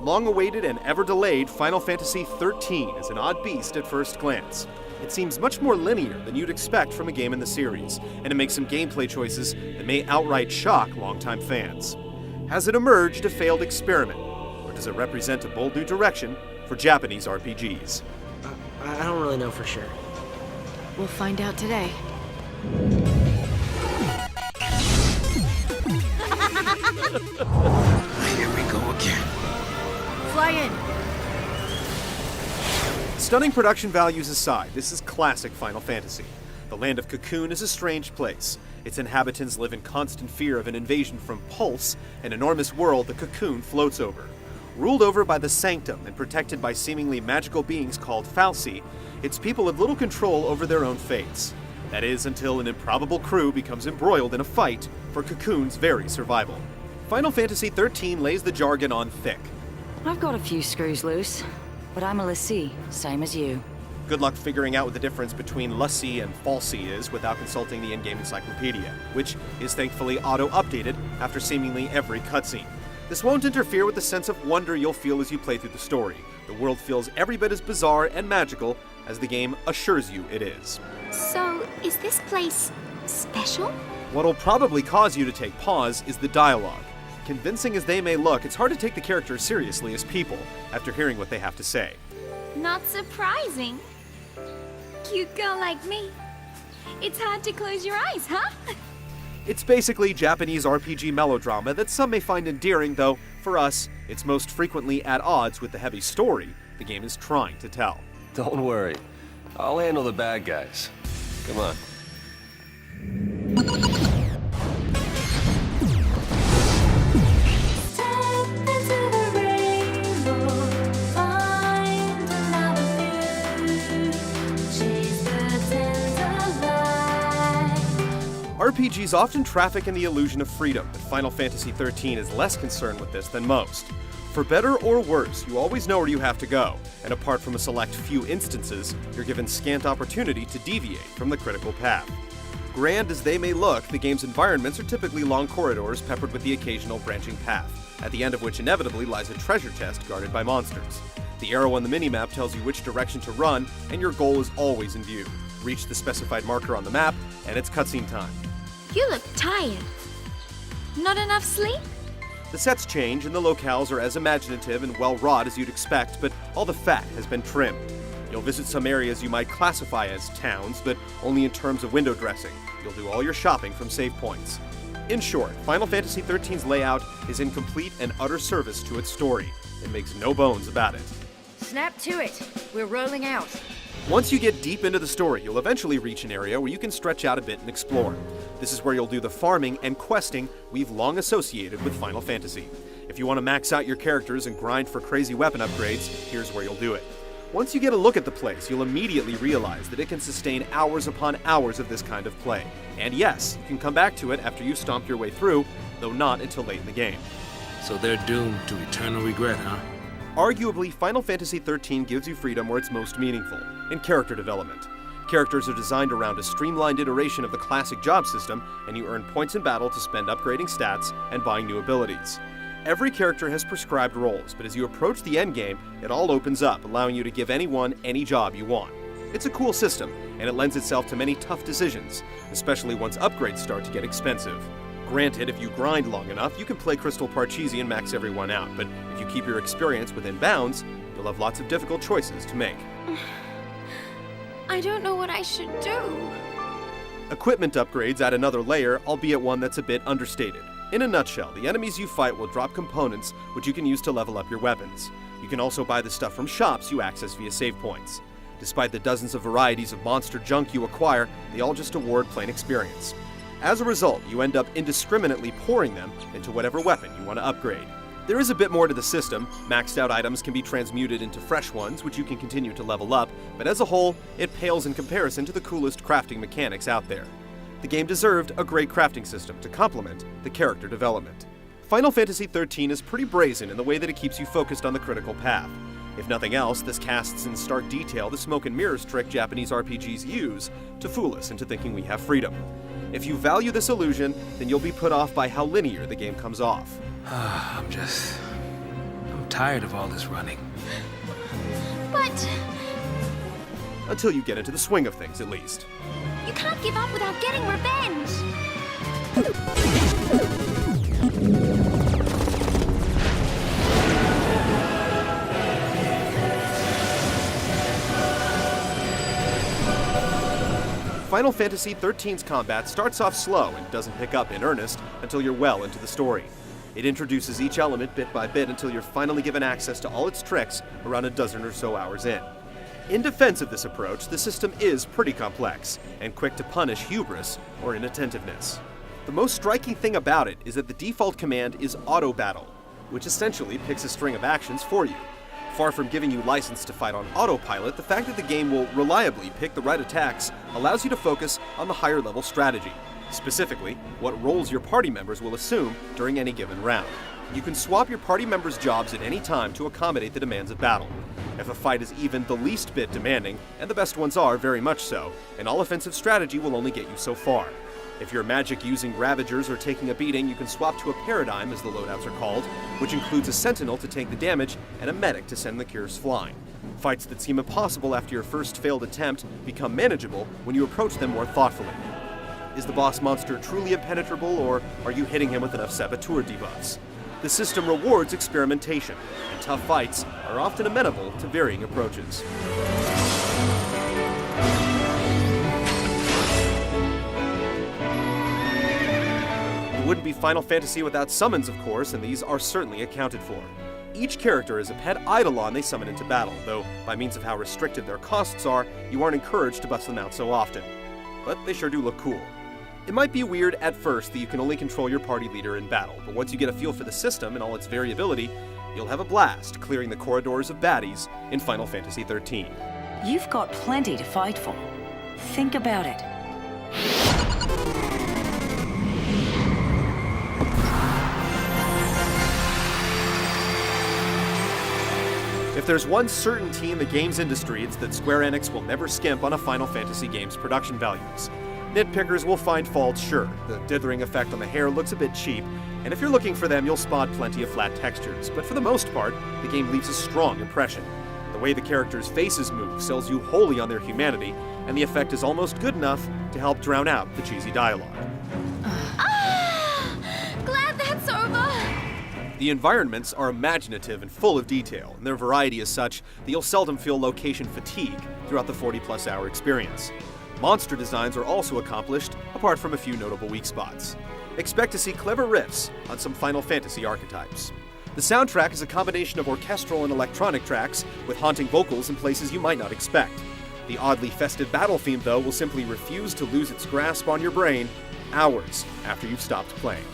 Long-awaited and ever-delayed Final Fantasy XIII is an odd beast at first glance. It seems much more linear than you'd expect from a game in the series, and it makes some gameplay choices that may outright shock longtime fans. Has it emerged a failed experiment, or does it represent a bold new direction for Japanese RPGs? I don't really know for sure. We'll find out today. Here we go again. Fly in! Stunning production values aside, this is classic Final Fantasy. The land of Cocoon is a strange place. Its inhabitants live in constant fear of an invasion from Pulse, an enormous world the Cocoon floats over. Ruled over by the Sanctum and protected by seemingly magical beings called Fal'Cie, its people have little control over their own fates. That is, until an improbable crew becomes embroiled in a fight for Cocoon's very survival. Final Fantasy XIII lays the jargon on thick. I've got a few screws loose, but I'm a l'Cie, same as you. Good luck figuring out what the difference between l'Cie and Fal'Cie is without consulting the in-game encyclopedia, which is thankfully auto-updated after seemingly every cutscene. This won't interfere with the sense of wonder you'll feel as you play through the story. The world feels every bit as bizarre and magical as the game assures you it is. So, is this place special? What'll probably cause you to take pause is the dialogue. Convincing as they may look, it's hard to take the characters seriously as people after hearing what they have to say. Not surprising. Cute girl like me. It's hard to close your eyes, huh? It's basically Japanese RPG melodrama that some may find endearing, though, for us, it's most frequently at odds with the heavy story the game is trying to tell. Don't worry. I'll handle the bad guys. Come on. RPGs often traffic in the illusion of freedom, but Final Fantasy XIII is less concerned with this than most. For better or worse, you always know where you have to go, and apart from a select few instances, you're given scant opportunity to deviate from the critical path. Grand as they may look, the game's environments are typically long corridors peppered with the occasional branching path, at the end of which inevitably lies a treasure chest guarded by monsters. The arrow on the minimap tells you which direction to run, and your goal is always in view. Reach the specified marker on the map, and it's cutscene time. You look tired. Not enough sleep? The sets change and the locales are as imaginative and well-wrought as you'd expect, but all the fat has been trimmed. You'll visit some areas you might classify as towns, but only in terms of window dressing. You'll do all your shopping from save points. In short, Final Fantasy XIII's layout is in complete and utter service to its story. It makes no bones about it. Snap to it. We're rolling out. Once you get deep into the story, you'll eventually reach an area where you can stretch out a bit and explore. This is where you'll do the farming and questing we've long associated with Final Fantasy. If you want to max out your characters and grind for crazy weapon upgrades, here's where you'll do it. Once you get a look at the place, you'll immediately realize that it can sustain hours upon hours of this kind of play. And yes, you can come back to it after you stomp your way through, though not until late in the game. So they're doomed to eternal regret, huh? Arguably, Final Fantasy XIII gives you freedom where it's most meaningful, in character development. Characters are designed around a streamlined iteration of the classic job system, and you earn points in battle to spend upgrading stats and buying new abilities. Every character has prescribed roles, but as you approach the endgame, it all opens up, allowing you to give anyone any job you want. It's a cool system, and it lends itself to many tough decisions, especially once upgrades start to get expensive. Granted, if you grind long enough, you can play Crystal Parcheesi and max everyone out, but if you keep your experience within bounds, you'll have lots of difficult choices to make. I don't know what I should do. Equipment upgrades add another layer, albeit one that's a bit understated. In a nutshell, the enemies you fight will drop components which you can use to level up your weapons. You can also buy the stuff from shops you access via save points. Despite the dozens of varieties of monster junk you acquire, they all just award plain experience. As a result, you end up indiscriminately pouring them into whatever weapon you want to upgrade. There is a bit more to the system. Maxed out items can be transmuted into fresh ones, which you can continue to level up, but as a whole, it pales in comparison to the coolest crafting mechanics out there. The game deserved a great crafting system to complement the character development. Final Fantasy XIII is pretty brazen in the way that it keeps you focused on the critical path. If nothing else, this casts in stark detail the smoke and mirrors trick Japanese RPGs use to fool us into thinking we have freedom. If you value this illusion, then you'll be put off by how linear the game comes off. I'm tired of all this running. But Until you get into the swing of things, at least. you can't give up without getting revenge. Final Fantasy XIII's combat starts off slow and doesn't pick up in earnest until you're well into the story. It introduces each element bit by bit until you're finally given access to all its tricks around a dozen or so hours in. In defense of this approach, the system is pretty complex and quick to punish hubris or inattentiveness. The most striking thing about it is that the default command is auto battle, which essentially picks a string of actions for you. Far from giving you license to fight on autopilot, the fact that the game will reliably pick the right attacks allows you to focus on the higher level strategy, specifically what roles your party members will assume during any given round. You can swap your party members' jobs at any time to accommodate the demands of battle. If a fight is even the least bit demanding, and the best ones are very much so, an all-offensive strategy will only get you so far. If you're magic using Ravagers or taking a beating, you can swap to a Paradigm, as the loadouts are called, which includes a Sentinel to take the damage and a Medic to send the cures flying. Fights that seem impossible after your first failed attempt become manageable when you approach them more thoughtfully. Is the boss monster truly impenetrable, or are you hitting him with enough saboteur debuffs? The system rewards experimentation, and tough fights are often amenable to varying approaches. It wouldn't be Final Fantasy without summons, of course, and these are certainly accounted for. Each character is a pet Eidolon they summon into battle, though by means of how restricted their costs are, you aren't encouraged to bust them out so often. But they sure do look cool. It might be weird at first that you can only control your party leader in battle, but once you get a feel for the system and all its variability, you'll have a blast clearing the corridors of baddies in Final Fantasy XIII. You've got plenty to fight for. Think about it. If there's one certainty in the games industry, it's that Square Enix will never skimp on a Final Fantasy game's production values. Nitpickers will find faults, sure. The dithering effect on the hair looks a bit cheap, and if you're looking for them, you'll spot plenty of flat textures, but for the most part, the game leaves a strong impression. The way the characters' faces move sells you wholly on their humanity, and the effect is almost good enough to help drown out the cheesy dialogue. Glad that's over. The environments are imaginative and full of detail, and their variety is such that you'll seldom feel location fatigue throughout the 40-plus hour experience. Monster designs are also accomplished, apart from a few notable weak spots. Expect to see clever riffs on some Final Fantasy archetypes. The soundtrack is a combination of orchestral and electronic tracks, with haunting vocals in places you might not expect. The oddly festive battle theme, though, will simply refuse to lose its grasp on your brain hours after you've stopped playing.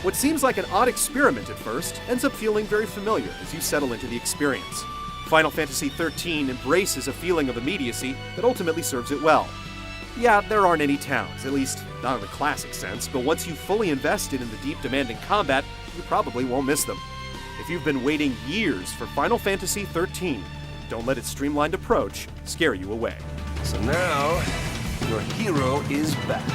What seems like an odd experiment at first ends up feeling very familiar as you settle into the experience. Final Fantasy XIII embraces a feeling of immediacy that ultimately serves it well. Yeah, there aren't any towns, at least not in the classic sense, but once you've fully invested in the deep, demanding combat, you probably won't miss them. If you've been waiting years for Final Fantasy XIII, don't let its streamlined approach scare you away. So now, your hero is back.